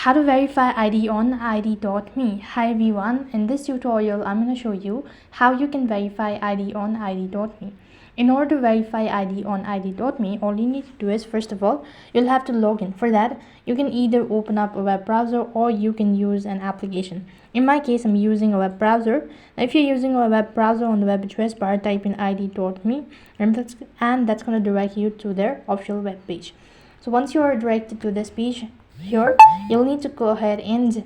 How to verify ID on id.me. Hi everyone, in this tutorial I'm going to show you how you can verify ID on id.me. In order to verify ID on id.me, all you need to do is, first of all, you'll have to log in. For that, you can either open up a web browser or you can use an application. In my case, I'm using a web browser. Now, if you're using a web browser, on the web address bar, type in id.me and that's going to direct you to their official web page. So once you are directed to this page, here you'll need to go ahead and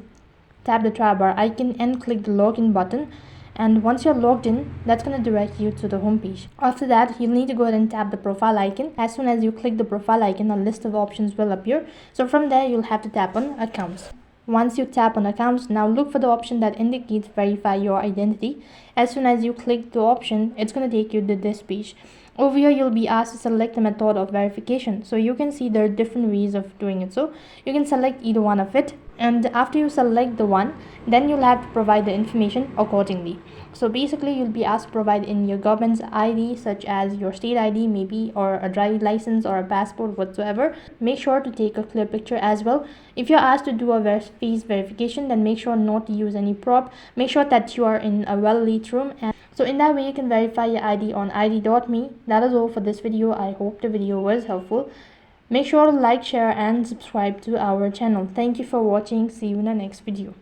tap the try bar icon and click the login button, and once you're logged in, that's going to direct you to the home page. After that, you'll need to go ahead and tap the profile icon. As soon as you click the profile icon, a list of options will appear. So from there, you'll have to tap on accounts. Once you tap on accounts, now look for the option that indicates verify your identity. As soon as you click the option, it's going to take you to this page. Over here, you'll be asked to select a method of verification. So you can see there are different ways of doing it. So you can select either one of it, and after you select the one, then you'll have to provide the information accordingly. So basically, you'll be asked to provide in your government's ID, such as your state ID maybe, or a driving license or a passport whatsoever. Make sure to take a clear picture as well. If you're asked to do a face verification, then make sure not to use any prop. Make sure that you are in a well-lit room, and so in that way you can verify your ID on id.me. That is all for this video. I hope the video was helpful. Make sure to like, share and subscribe to our channel. Thank you for watching. See you in the next video.